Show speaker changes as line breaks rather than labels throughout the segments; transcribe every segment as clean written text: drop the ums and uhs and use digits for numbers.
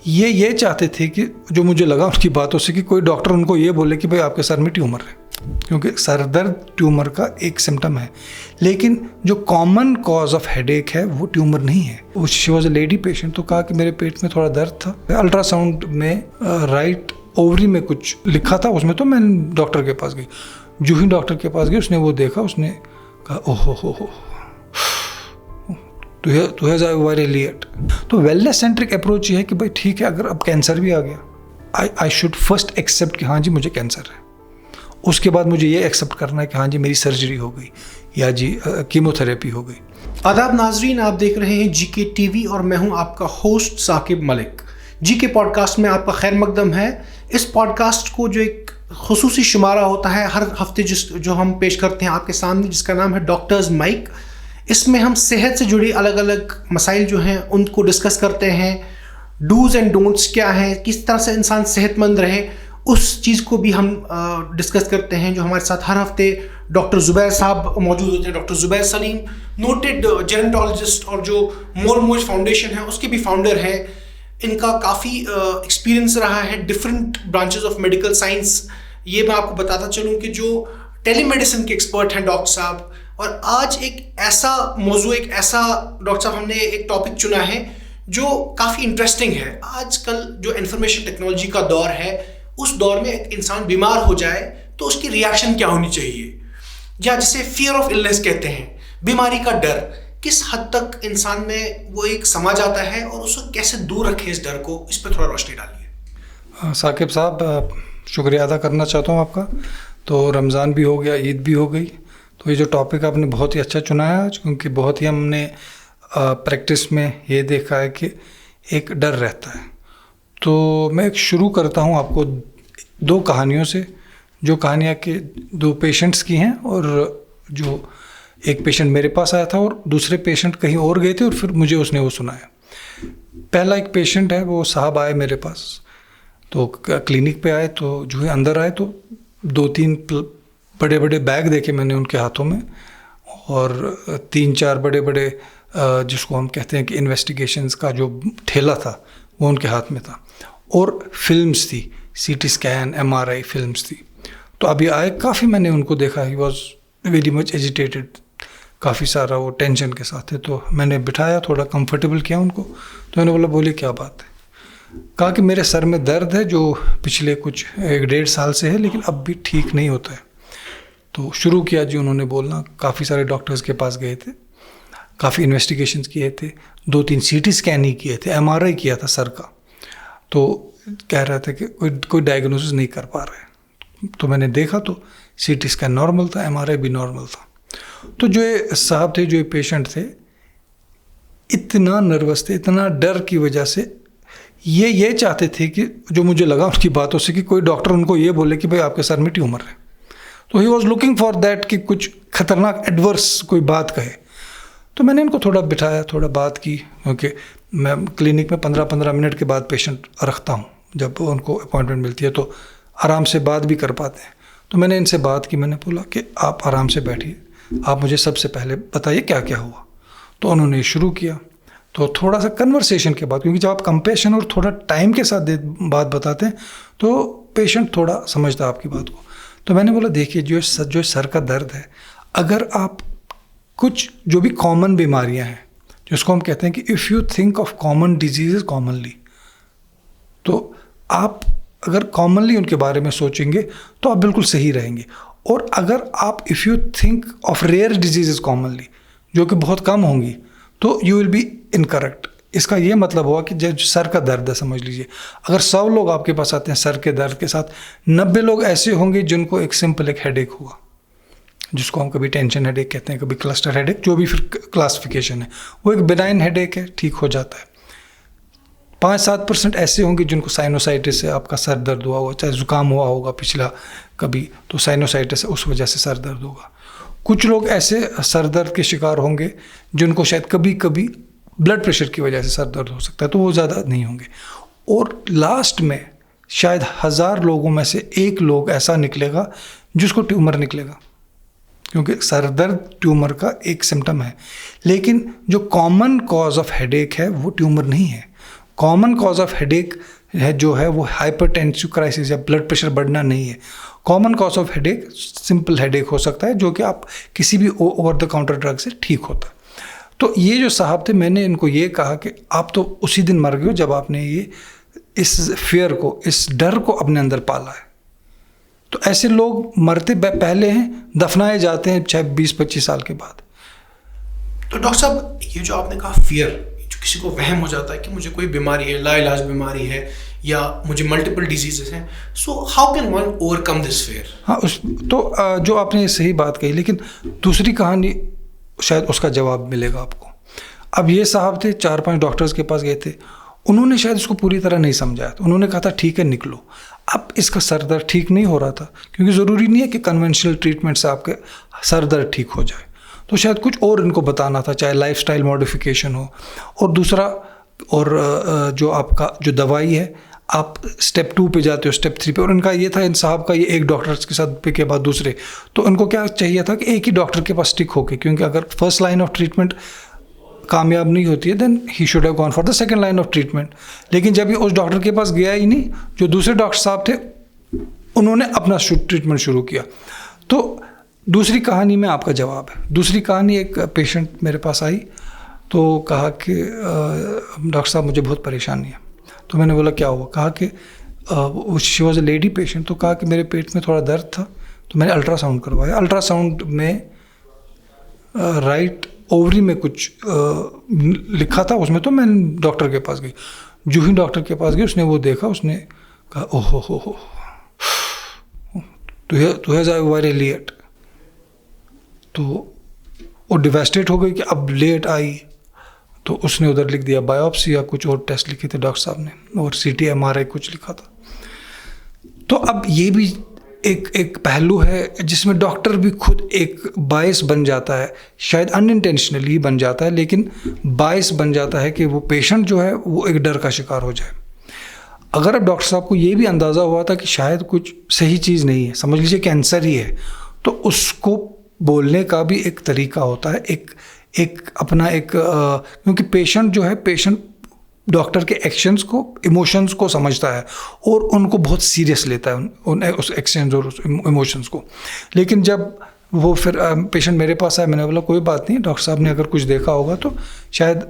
ये चाहते थे कि जो मुझे लगा उनकी बातों से कि कोई डॉक्टर उनको ये बोले कि भाई आपके सर में ट्यूमर है, क्योंकि सर दर्द ट्यूमर का एक सिम्टम है, लेकिन जो कॉमन कॉज ऑफ हेडेक है वो ट्यूमर नहीं है। She was a lady patient, तो कहा कि मेरे पेट में थोड़ा दर्द था। अल्ट्रासाउंड में राइट ओवरी में कुछ लिखा था उसमें, तो मैं डॉक्टर के पास गई। जो ही डॉक्टर के पास गई उसने वो देखा, उसने कहा ओहो हो तो हैज़ वायरलिएट। तो वेलनेस सेंट्रिक अप्रोच ये है कि भाई ठीक है, अगर अब कैंसर भी आ गया, आई शुड फर्स्ट एक्सेप्ट कि हाँ जी मुझे कैंसर है। उसके बाद मुझे ये एक्सेप्ट करना है कि हाँ जी मेरी सर्जरी हो गई या जी कीमोथेरेपी हो गई।
आदाब नाजरीन, आप देख रहे हैं जीके टीवी और मैं हूं आपका host Saqib Malik. GK podcast में आपका खैर मकदम है। इस पॉडकास्ट को जो एक खुसूसी शुमारा होता है हर हफ्ते जो हम पेश करते हैं आपके सामने, जिसका नाम है डॉक्टर्स माइक। इसमें हम सेहत से जुड़ी अलग अलग मसाइल जो हैं उनको डिस्कस करते हैं। डूज एंड डोंट्स क्या हैं, किस तरह से इंसान सेहतमंद रहे, उस चीज़ को भी हम डिस्कस करते हैं। जो हमारे साथ हर हफ्ते डॉक्टर ज़ुबैर साहब मौजूद होते हैं। डॉक्टर ज़ुबैर सलीम नोटेड जेरेंटोलॉजिस्ट और जो मोल मोज फाउंडेशन है उसके भी फाउंडर हैं। इनका काफ़ी एक्सपीरियंस रहा है different branches of medical science. ये मैं आपको बताता चलूँ कि जो टेलीमेडिसिन के एक्सपर्ट हैं डॉक्टर साहब। और आज एक ऐसा मौजू, एक ऐसा डॉक्टर साहब हमने एक टॉपिक चुना है जो काफ़ी इंटरेस्टिंग है। आजकल जो इंफॉर्मेशन टेक्नोलॉजी का दौर है, उस दौर में एक इंसान बीमार हो जाए तो उसकी रिएक्शन क्या होनी चाहिए, या जिसे फियर ऑफ इलनेस कहते हैं, बीमारी का डर, किस हद तक इंसान में वो एक समा जाता है और उसको कैसे दूर रखे इस डर को, इस पर थोड़ा रोशनी डालिए।
साकिब साहब, शुक्रिया अदा करना चाहता हूँ आपका। तो रमज़ान भी हो गया, ईद भी हो गई, तो ये जो टॉपिक आपने बहुत ही अच्छा चुना है आज, क्योंकि बहुत ही हमने प्रैक्टिस में ये देखा है कि एक डर रहता है। तो मैं एक शुरू करता हूँ आपको दो कहानियों से, जो कहानियाँ के दो पेशेंट्स की हैं, और जो एक पेशेंट मेरे पास आया था और दूसरे पेशेंट कहीं और गए थे और फिर मुझे उसने वो सुनाया। पहला एक पेशेंट है, वो साहब आए मेरे पास, तो क्लिनिक पे आए, तो जो है अंदर आए तो 2-3 बड़े बड़े बैग देखे मैंने उनके हाथों में, और 3-4 बड़े बड़े जिसको हम कहते हैं कि इन्वेस्टिगेशंस का जो ठेला था वो उनके हाथ में था, और फिल्म्स थी, CT स्कैन, MRI फिल्म्स थी। तो अभी आए, काफ़ी मैंने उनको देखा, he was very much agitated, काफ़ी सारा वो टेंशन के साथ है। तो मैंने बिठाया, थोड़ा कंफर्टेबल किया उनको। तो मैंने बोला, बोलिए क्या बात है। कहा कि मेरे सर में दर्द है जो पिछले कुछ 1-1.5 साल से है, लेकिन अब भी ठीक नहीं होता है। तो शुरू किया जी उन्होंने बोलना, काफ़ी सारे डॉक्टर्स के पास गए थे, काफ़ी इन्वेस्टिगेशंस किए थे, 2-3 CT स्कैन ही किए थे, MRI किया था सर का। तो कह रहे थे कि कोई डायग्नोसिस नहीं कर पा रहे। तो मैंने देखा तो CT स्कैन नॉर्मल था, MRI भी नॉर्मल था। तो जो ये साहब थे, जो ये पेशेंट थे, इतना नर्वस थे, इतना डर की वजह से ये चाहते थे कि जो मुझे लगा उनकी बातों से कि कोई डॉक्टर उनको ये बोले कि भाई आपके सर में ट्यूमर है। तो he was looking for that कि कुछ खतरनाक एडवर्स कोई बात कहे। तो मैंने इनको थोड़ा बिठाया, थोड़ा बात की, क्योंकि मैं क्लिनिक में 15-15 मिनट के बाद पेशेंट रखता हूँ, जब उनको अपॉइंटमेंट मिलती है तो आराम से बात भी कर पाते हैं। तो मैंने इनसे बात की, मैंने बोला कि आप आराम से बैठिए, आप मुझे सबसे पहले बताइए क्या क्या हुआ। तो उन्होंने शुरू किया। तो थोड़ा सा कन्वर्सेशन के बाद, क्योंकि जब आप कंपेशन और थोड़ा टाइम के साथ बात बताते हैं तो पेशेंट थोड़ा समझता है आपकी बात को। तो मैंने बोला, देखिए जो सर का दर्द है, अगर आप कुछ जो भी कॉमन बीमारियां हैं, जिसको हम कहते हैं कि if you think of common disease commonly, तो आप अगर कॉमनली उनके बारे में सोचेंगे तो आप बिल्कुल सही रहेंगे। और अगर आप if you think of rare disease commonly, जो कि बहुत कम होंगी, तो यू विल बी इनकरेक्ट। इसका ये मतलब हुआ कि जब सर का दर्द है, समझ लीजिए अगर 100 लोग आपके पास आते हैं सर के दर्द के साथ, 90 लोग ऐसे होंगे जिनको एक सिंपल एक हेडेक हुआ, जिसको हम कभी टेंशन हेडेक कहते हैं, कभी क्लस्टर हेडेक, जो भी फिर क्लासिफिकेशन है, वो एक बिनाइन हेडेक है, ठीक हो जाता है। 5-7% ऐसे होंगे जिनको साइनोसाइटिस से आपका सर दर्द हुआ होगा, चाहे जुकाम हुआ होगा पिछला कभी, तो साइनोसाइटिस उस वजह से सर दर्द होगा। कुछ लोग ऐसे सर दर्द के शिकार होंगे जिनको शायद कभी कभी ब्लड प्रेशर की वजह से सर दर्द हो सकता है, तो वो ज़्यादा नहीं होंगे। और लास्ट में शायद 1000 लोगों में से 1 लोग ऐसा निकलेगा जिसको ट्यूमर निकलेगा, क्योंकि सर दर्द ट्यूमर का एक सिम्टम है, लेकिन जो कॉमन कॉज ऑफ हेडेक है वो ट्यूमर नहीं है। कॉमन कॉज ऑफ हेडेक है जो है वो हाइपरटेंसिव क्राइसिस या ब्लड प्रेशर बढ़ना नहीं है। Common cause of headache simple headache हो सकता है जो कि आप किसी भी ओवर द काउंटर ड्रग से ठीक होता है। तो ये जो साहब थे, मैंने इनको ये कहा कि आप तो उसी दिन मर गए हो जब आपने ये इस फियर को, इस डर को अपने अंदर पाला है। तो ऐसे लोग मरते पहले हैं, दफनाए जाते हैं 20-25 साल के बाद।
तो डॉक्टर साहब, ये जो आपने कहा फियर, जो किसी को वहम हो जाता है कि मुझे कोई बीमारी है, लाइलाज बीमारी है या मुझे मल्टीपल डिजीजेस हैं, so how can one overcome this fear?
हाँ, जो आपने सही बात कही, लेकिन दूसरी कहानी शायद उसका जवाब मिलेगा आपको। अब ये साहब थे, 4-5 डॉक्टर्स के पास गए थे, उन्होंने शायद इसको पूरी तरह नहीं समझाया। तो उन्होंने कहा था ठीक है निकलो। अब इसका सर दर्द ठीक नहीं हो रहा था, क्योंकि ज़रूरी नहीं है कि कन्वेंशनल ट्रीटमेंट से आपके सर दर्द ठीक हो जाए। तो शायद कुछ और इनको बताना था, चाहे लाइफस्टाइल मॉडिफिकेशन हो, और दूसरा और जो आपका जो दवाई है, आप स्टेप 2 पे जाते हो, स्टेप 3 पे। और इनका ये था, इन साहब का, ये एक डॉक्टर के साथ पे के बाद दूसरे, तो इनको क्या चाहिए था कि एक ही डॉक्टर के पास स्टिक होके, क्योंकि अगर फर्स्ट लाइन ऑफ ट्रीटमेंट कामयाब नहीं होती है then he should have gone for the second line of treatment. लेकिन जब ये उस डॉक्टर के पास गया ही नहीं, जो दूसरे डॉक्टर साहब थे उन्होंने अपना ट्रीटमेंट शुरू किया। तो दूसरी कहानी में आपका जवाब है। दूसरी कहानी, एक पेशेंट मेरे पास आई तो कहा कि डॉक्टर साहब मुझे बहुत परेशानी है। तो मैंने बोला क्या हुआ? कहा कि she was a lady patient. तो कहा कि मेरे पेट में थोड़ा दर्द था, तो मैंने अल्ट्रासाउंड करवाया। अल्ट्रासाउंड में राइट ओवरी में कुछ लिखा था उसमें। तो मैं डॉक्टर के पास गई। जो ही डॉक्टर के पास गई, उसने वो देखा, उसने कहा ओहो हो तो हैज़ वेरी लेट। तो वो डिवास्टेट हो गई कि अब लेट आई। तो उसने उधर लिख दिया बायोप्सी या कुछ और टेस्ट लिखे थे डॉक्टर साहब ने, और CT MRI कुछ लिखा था। तो अब ये भी एक पहलू है जिसमें डॉक्टर भी खुद एक बायस बन जाता है, शायद अनइंटेंशनली बन जाता है, लेकिन बायस बन जाता है कि वो पेशेंट जो है वो एक डर का शिकार हो जाए। अगर अब डॉक्टर साहब को ये भी अंदाज़ा हुआ था कि शायद कुछ सही चीज़ नहीं है, समझ लीजिए कैंसर ही है, तो उसको बोलने का भी एक तरीका होता है, एक अपना क्योंकि पेशेंट जो है, पेशेंट डॉक्टर के एक्शंस को, इमोशंस को समझता है और उनको बहुत सीरियस लेता है उस एक्शंस और उस इमोशंस को। लेकिन जब वो फिर पेशेंट मेरे पास आया, मैंने बोला कोई बात नहीं, डॉक्टर साहब ने अगर कुछ देखा होगा तो शायद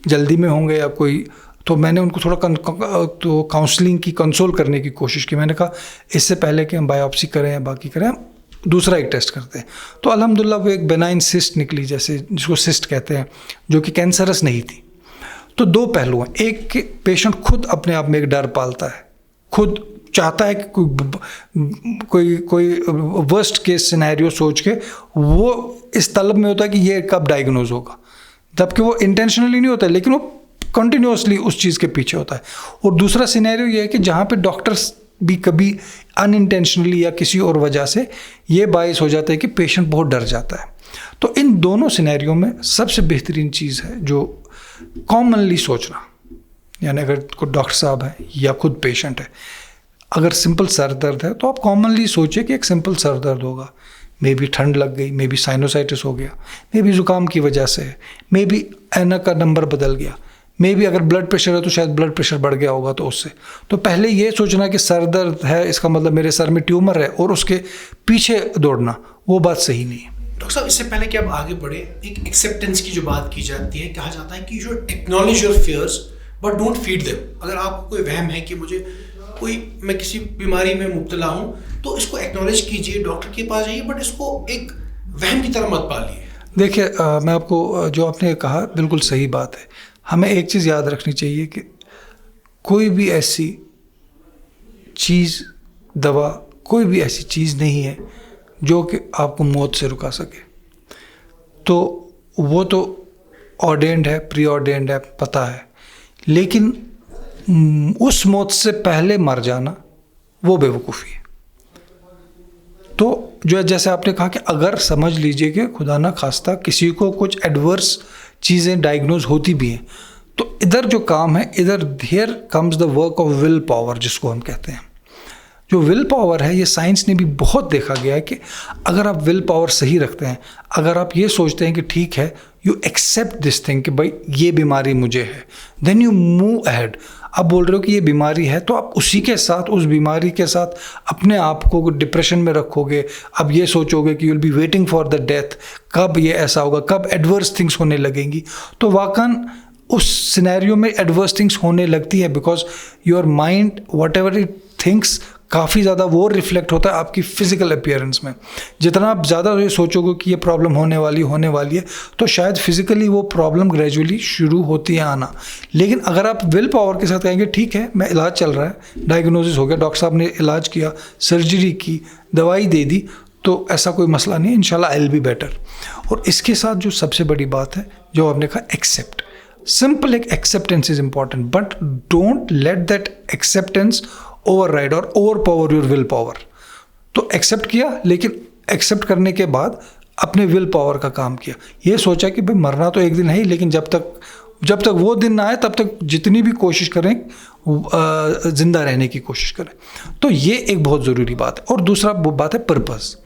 जल्दी में होंगे या कोई। तो मैंने उनको थोड़ा तो काउंसलिंग की, कंसोल करने की कोशिश की। मैंने कहा इससे पहले कि हम बायोप्सी करें या बाकी करें, हम दूसरा एक टेस्ट करते हैं। तो अल्हम्दुलिल्लाह वो एक बेनाइन सिस्ट निकली, जैसे जिसको सिस्ट कहते हैं, जो कि कैंसरस नहीं थी। तो दो पहलू हैं। एक कि पेशेंट खुद अपने आप में एक डर पालता है, खुद चाहता है कि कोई वर्स्ट केस सिनेरियो सोच के वो इस तलब में होता है कि ये कब डायग्नोज होगा, जबकि वो इंटेंशनली नहीं होता है, लेकिन वो कंटिन्यूसली उस चीज़ के पीछे होता है। और दूसरा सिनेरियो ये है कि जहाँ पे डॉक्टर्स भी कभी अनइंटेंशनली या किसी और वजह से ये बायस हो जाता है कि पेशेंट बहुत डर जाता है। तो इन दोनों सिनेरियो में सबसे बेहतरीन चीज़ है जो कॉमनली सोचना, यानी अगर कोई डॉक्टर साहब है या खुद पेशेंट है, अगर सिंपल सर दर्द है तो आप कॉमनली सोचिए कि एक सिंपल सर दर्द होगा, मे बी ठंड लग गई, मे बी साइनोसाइटिस हो गया, मे बी ज़ुकाम की वजह से है, मे बी ऐनक का नंबर बदल गया, मे बी अगर ब्लड प्रेशर है तो शायद ब्लड प्रेशर बढ़ गया होगा। तो उससे तो पहले ये सोचना कि सर दर्द है, इसका मतलब मेरे सर में ट्यूमर है, और उसके पीछे दौड़ना, वो बात सही नहीं है।
डॉक्टर साहब, इससे पहले कि आप आगे बढ़े, एक एक्सेप्टेंस की जो बात की जाती है, कहा जाता है कि you should acknowledge your fears but don't feed them. अगर आपको कोई वहम है कि मैं किसी बीमारी में मुब्तला हूँ, तो इसको एक्नॉलेज कीजिए, डॉक्टर के पास जाइए, बट इसको एक वहम की तरह मत पालिए।
देखिए, मैं आपको जो आपने कहा बिल्कुल सही बात है। हमें एक चीज़ याद रखनी चाहिए कि कोई भी ऐसी चीज़, दवा, कोई भी ऐसी चीज़ नहीं है जो कि आपको मौत से रुका सके। तो वो तो ऑर्डेंड है, प्री ऑर्डेंड है, पता है, लेकिन उस मौत से पहले मर जाना वो बेवकूफ़ी है। तो जो जैसे आपने कहा कि अगर समझ लीजिए कि खुदा ना खास्ता किसी को कुछ एडवर्स चीज़ें डायग्नोज होती भी हैं, तो इधर जो काम है, इधर here comes the work of will power, जिसको हम कहते हैं। जो विल पावर है, ये साइंस ने भी बहुत देखा गया है कि अगर आप विल पावर सही रखते हैं, अगर आप ये सोचते हैं कि ठीक है, यू एक्सेप्ट दिस थिंग कि भाई ये बीमारी मुझे है, देन यू मूव अहेड। आप बोल रहे हो कि ये बीमारी है, तो आप उसी के साथ, उस बीमारी के साथ अपने आप को डिप्रेशन में रखोगे। अब ये सोचोगे कि you will be waiting for the death, कब ये ऐसा होगा, कब एडवर्स थिंग्स होने लगेंगी। तो वाकन उस सिनेरियो में एडवर्स थिंग्स होने लगती है, because your mind what ever it thinks काफ़ी ज़्यादा वो रिफ्लेक्ट होता है आपकी फिजिकल अपीयरेंस में। जितना आप ज़्यादा ये सोचोगे कि ये प्रॉब्लम होने वाली है, तो शायद फिजिकली वो प्रॉब्लम ग्रेजुअली शुरू होती है आना। लेकिन अगर आप विल पावर के साथ कहेंगे ठीक है, मैं इलाज चल रहा है, डायग्नोसिस हो गया, डॉक्टर साहब ने इलाज किया, सर्जरी की, दवाई दे दी, तो ऐसा कोई मसला नहीं है, इंशाल्लाह आई विल बी बेटर। और इसके साथ जो सबसे बड़ी बात है, जो आपने कहा, एक्सेप्ट। सिंपल एक acceptance is important, but don't let that acceptance override और overpower your will power. तो एक्सेप्ट किया, लेकिन एक्सेप्ट करने के बाद अपने विल पावर का काम किया। ये सोचा कि भाई मरना तो एक दिन है ही, लेकिन जब तक वो दिन ना आए तब तक जितनी भी कोशिश करें जिंदा रहने की कोशिश करें। तो ये एक बहुत ज़रूरी बात है। और दूसरा बात है पर्पस।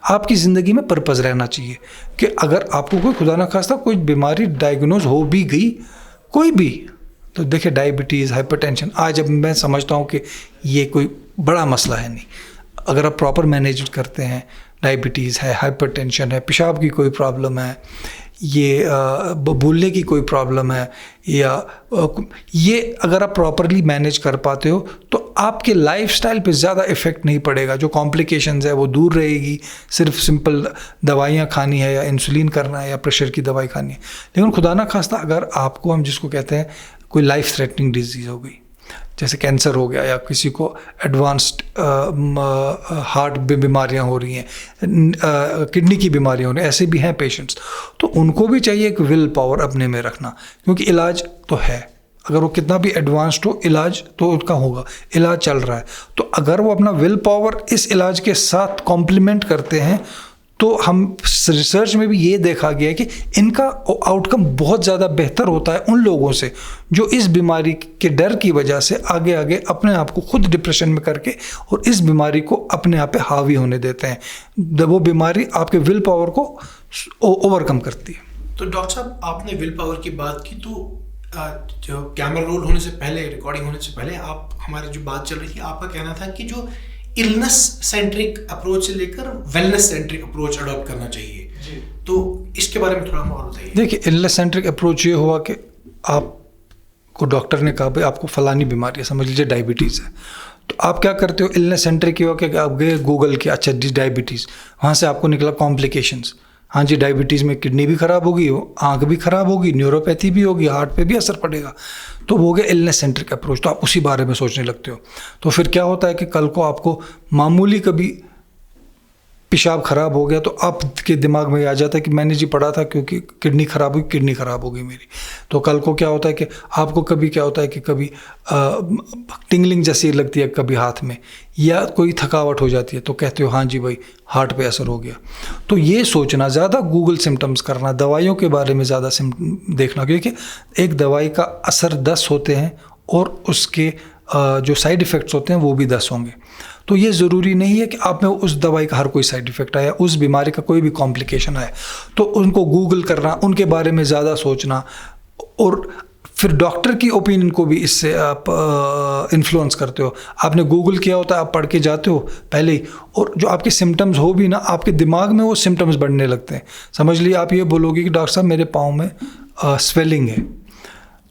आपकी ज़िंदगी में पर्पस रहना चाहिए कि अगर आपको कोई खुदा ना खास्ता कोई बीमारी डायग्नोज हो भी गई, कोई भी, तो देखिए डायबिटीज़, हाइपरटेंशन, आज अब मैं समझता हूँ कि ये कोई बड़ा मसला है नहीं। अगर आप प्रॉपर मैनेज करते हैं, डायबिटीज़ है, हाइपरटेंशन है, पेशाब की कोई प्रॉब्लम है, ये बोलने की कोई प्रॉब्लम है, या ये अगर आप प्रॉपरली मैनेज कर पाते हो तो आपके लाइफस्टाइल पे ज़्यादा इफ़ेक्ट नहीं पड़ेगा। जो कॉम्प्लिकेशंस है वो दूर रहेगी। सिर्फ सिंपल दवाइयाँ खानी है, या इंसुलिन करना है, या प्रेशर की दवाई खानी है। लेकिन खुदा ना खास्ता अगर आपको, हम जिसको कहते हैं, कोई लाइफ थ्रेटनिंग डिजीज़ हो गई, जैसे कैंसर हो गया, या किसी को एडवांस्ड हार्ट बीमारियां हो रही हैं, किडनी की बीमारियां हो रही हैं, ऐसे भी हैं पेशेंट्स, तो उनको भी चाहिए एक विल पावर अपने में रखना, क्योंकि इलाज तो है। अगर वो कितना भी एडवांस्ड हो, इलाज तो उनका होगा, इलाज चल रहा है। तो अगर वो अपना विल पावर इस इलाज के साथ कॉम्प्लीमेंट करते हैं, तो हम रिसर्च में भी ये देखा गया है कि इनका आउटकम बहुत ज़्यादा बेहतर होता है उन लोगों से जो इस बीमारी के डर की वजह से आगे अपने आप को खुद डिप्रेशन में करके और इस बीमारी को अपने आप पे हावी होने देते हैं। वो बीमारी आपके विल पावर को ओवरकम करती है।
तो डॉक्टर साहब, आपने विल पावर की बात की, तो जो कैमरा रोल होने से पहले, रिकॉर्डिंग होने से पहले, आप हमारी जो बात चल रही थी, आपका कहना था कि जो इलनेस सेंट्रिक अप्रोच से लेकर वेलनेस सेंट्रिक अप्रोच अडॉप्ट करना चाहिए जी। तो इसके बारे में थोड़ा और बताइए। देखिए,
इलनेस सेंट्रिक अप्रोच ये हुआ कि आपको डॉक्टर ने कहा भाई आपको फलानी बीमारी है, समझ लीजिए डायबिटीज़ है, तो आप क्या करते हो, इलनेस सेंट्रिक ये हुआ कि आप गए गूगल किया, अच्छा जी डायबिटीज़, वहाँ से आपको निकला कॉम्प्लिकेशंस, हाँ जी डायबिटीज़ में किडनी भी ख़राब होगी, आँख भी ख़राब होगी, न्यूरोपैथी भी होगी, हार्ट पे भी असर पड़ेगा। तो वो हो गया इलनेस सेंट्रिक अप्रोच। तो आप उसी बारे में सोचने लगते हो। तो फिर क्या होता है कि कल को आपको मामूली कभी पेशाब ख़राब हो गया तो आपके दिमाग में आ जाता है कि मैंने जी पढ़ा था क्योंकि किडनी ख़राब हुई, किडनी ख़राब हो गई मेरी। तो कल को क्या होता है कि आपको कभी क्या होता है कि कभी टिंगलिंग जैसी लगती है कभी हाथ में, या कोई थकावट हो जाती है, तो कहते हो हाँ जी भाई हार्ट पे असर हो गया। तो ये सोचना, ज़्यादा गूगल सिम्टम्स करना, दवाइयों के बारे में ज़्यादा देखना, क्योंकि एक दवाई का असर 10 होते हैं और उसके जो साइड इफ़ेक्ट्स होते हैं वो भी 10 होंगे। तो ये ज़रूरी नहीं है कि आप में उस दवाई का हर कोई साइड इफ़ेक्ट आया, उस बीमारी का कोई भी कॉम्प्लिकेशन आया तो उनको गूगल करना, उनके बारे में ज़्यादा सोचना, और फिर डॉक्टर की ओपिनियन को भी इससे आप इन्फ्लुएंस करते हो। आपने गूगल किया होता है, आप पढ़ के जाते हो पहले ही, और जो आपके सिम्टम्स हो भी ना, आपके दिमाग में वो सिम्टम्स बढ़ने लगते हैं। समझ लिए आप ये बोलोगे कि डॉक्टर साहब मेरे पाँव में स्वेलिंग है,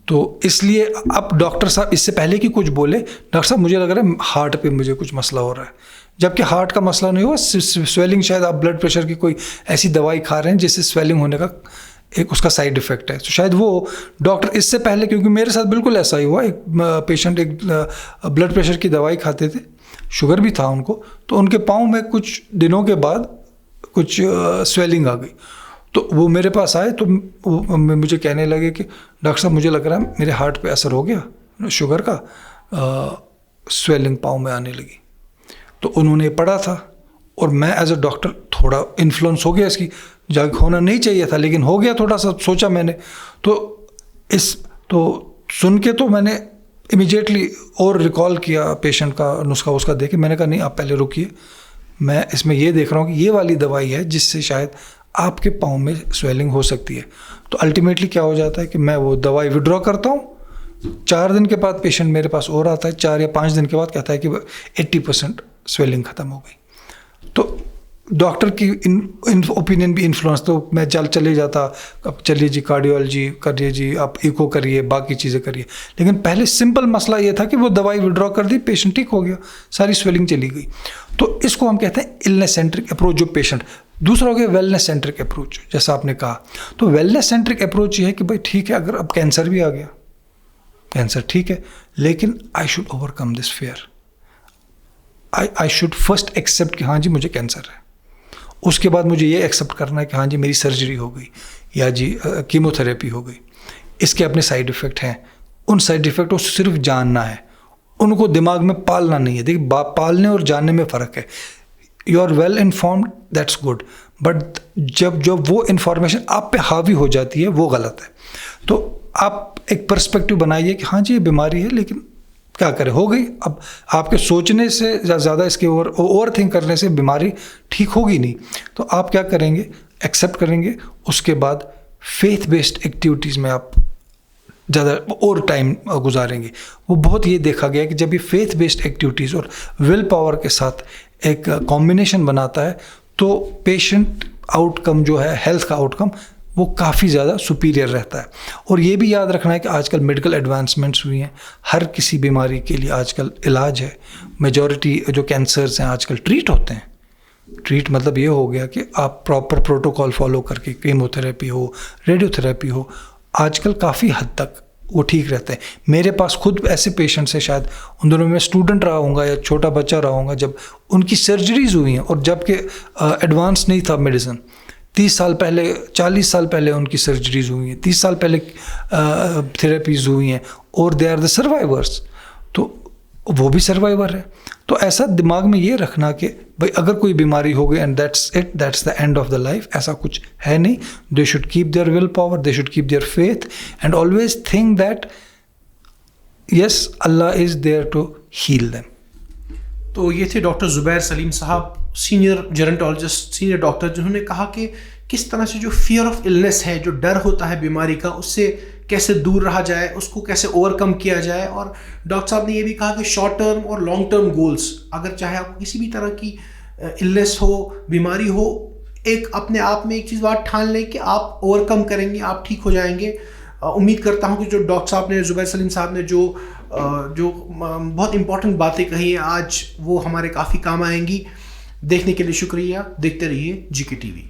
तो इसलिए अब डॉक्टर साहब इससे पहले कि कुछ बोले, डॉक्टर साहब मुझे लग रहा है हार्ट पे मुझे कुछ मसला हो रहा है, जबकि हार्ट का मसला नहीं हुआ, स्वेलिंग, शायद आप ब्लड प्रेशर की कोई ऐसी दवाई खा रहे हैं जिससे स्वेलिंग होने का एक उसका साइड इफ़ेक्ट है। तो शायद वो डॉक्टर इससे पहले, क्योंकि मेरे साथ बिल्कुल ऐसा ही हुआ, एक पेशेंट एक ब्लड प्रेशर की दवाई खाते थे, शुगर भी था उनको, तो उनके पाँव में कुछ दिनों के बाद कुछ स्वेलिंग आ गई। तो वो मेरे पास आए तो मुझे कहने लगे कि डॉक्टर साहब मुझे लग रहा है मेरे हार्ट पे असर हो गया शुगर का, स्वेलिंग पाँव में आने लगी। तो उन्होंने पढ़ा था और मैं एज अ डॉक्टर थोड़ा इन्फ्लुएंस हो गया, इसकी जाग होना नहीं चाहिए था लेकिन हो गया, थोड़ा सा सोचा मैंने। तो सुन के तो मैंने इमीडिएटली और रिकॉल किया पेशेंट का नुस्खा उसका देखे, मैंने कहा नहीं आप पहले रुकिए, मैं इसमें ये देख रहा हूँ कि ये वाली दवाई है जिससे शायद आपके पाँव में स्वेलिंग हो सकती है। तो अल्टीमेटली क्या हो जाता है कि मैं वो दवाई विड्रॉ करता हूँ, 4 दिन के बाद पेशेंट मेरे पास और आता है, 4 या 5 दिन के बाद कहता है कि 80% स्वेलिंग ख़त्म हो गई। तो डॉक्टर की ओपिनियन भी इन्फ्लुएंस, तो मैं चले जाता, अब चलिए जी कार्डियोलॉजी करिए जी, आप इको करिए, बाकी चीज़ें करिए। लेकिन पहले सिंपल मसला ये था कि वो दवाई विड्रॉ कर दी, पेशेंट ठीक हो गया, सारी स्वेलिंग चली गई। तो इसको हम कहते हैं इलनेस सेंट्रिक अप्रोच जो पेशेंट। दूसरा हो गया वेलनेस सेंट्रिक अप्रोच, जैसा आपने कहा। तो वेलनेस सेंट्रिक अप्रोच ये है कि भाई ठीक है, अगर अब कैंसर भी आ गया, कैंसर ठीक है, लेकिन I should overcome this fear, I should first accept कि हाँ जी मुझे कैंसर है। उसके बाद मुझे ये एक्सेप्ट करना है कि हाँ जी मेरी सर्जरी हो गई या जी कीमोथेरेपी हो गई, इसके अपने साइड इफ़ेक्ट हैं, उन साइड इफ़ेक्ट को सिर्फ जानना है, उनको दिमाग में पालना नहीं है। देखिए पालने और जानने में फ़र्क है। You are well informed, that's good, but जब वो इन्फॉर्मेशन आप पे हावी हो जाती है वो गलत है। तो आप एक पर्सपेक्टिव बनाइए कि हाँ जी ये बीमारी है, लेकिन क्या करें, हो गई। अब आपके सोचने से ज़्यादा इसके ओवर थिंक करने से बीमारी ठीक होगी नहीं। तो आप क्या करेंगे, एक्सेप्ट करेंगे, उसके बाद फेथ बेस्ड एक्टिविटीज़ में आप ज़्यादा और टाइम गुजारेंगे। वो बहुत ये देखा गया कि जब ये फेथ बेस्ड एक्टिविटीज़ और विल पावर के साथ एक कॉम्बिनेशन बनाता है तो पेशेंट आउटकम जो है, हेल्थ का आउटकम, वो काफ़ी ज़्यादा सुपीरियर रहता है। और ये भी याद रखना है कि आजकल मेडिकल एडवांसमेंट्स हुई हैं, हर किसी बीमारी के लिए आजकल इलाज है। मेजॉरिटी जो कैंसर्स हैं आजकल ट्रीट होते हैं। ट्रीट मतलब ये हो गया कि आप प्रॉपर प्रोटोकॉल फॉलो करके, कीमोथेरेपी हो, रेडियोथेरेपी हो, आजकल काफ़ी हद तक वो ठीक रहते हैं। मेरे पास खुद ऐसे पेशेंट्स हैं, शायद उन दोनों में स्टूडेंट रहा होऊंगा या छोटा बच्चा रहा होऊंगा, जब उनकी सर्जरीज हुई हैं और जबकि एडवांस नहीं था मेडिसिन, 30 साल पहले, 40 साल पहले उनकी सर्जरीज हुई हैं, 30 साल पहले थेरेपीज़ हुई हैं, और दे आर द सर्वाइवर्स। तो वो भी सर्वाइवर है। तो ऐसा दिमाग में ये रखना कि भाई अगर कोई बीमारी हो गई and that's it, that's the end of the life, ऐसा कुछ है नहीं। They should keep their will power, they should keep their faith and always think that yes Allah is there to heal them.
तो ये थे doctor Zubair Salim साहब, senior जेरेंटोलॉजिस्ट, senior doctor, जिन्होंने कहा कि किस तरह से जो फियर ऑफ इलनेस है, जो डर होता है बीमारी का, उससे कैसे दूर रहा जाए, उसको कैसे ओवरकम किया जाए। और डॉक्टर साहब ने ये भी कहा कि शॉर्ट टर्म और लॉन्ग टर्म गोल्स, अगर चाहे आपको किसी भी तरह की इलनेस हो, बीमारी हो, एक अपने आप में एक चीज़ बात ठान लें कि आप ओवरकम करेंगे, आप ठीक हो जाएंगे। उम्मीद करता हूँ कि जो डॉक्टर साहब ने, ज़ुबैर सलीम साहब ने जो बहुत इंपॉर्टेंट बातें कही हैं आज, वो हमारे काफ़ी काम आएंगी। देखने के लिए शुक्रिया। देखते रहिए GK TV।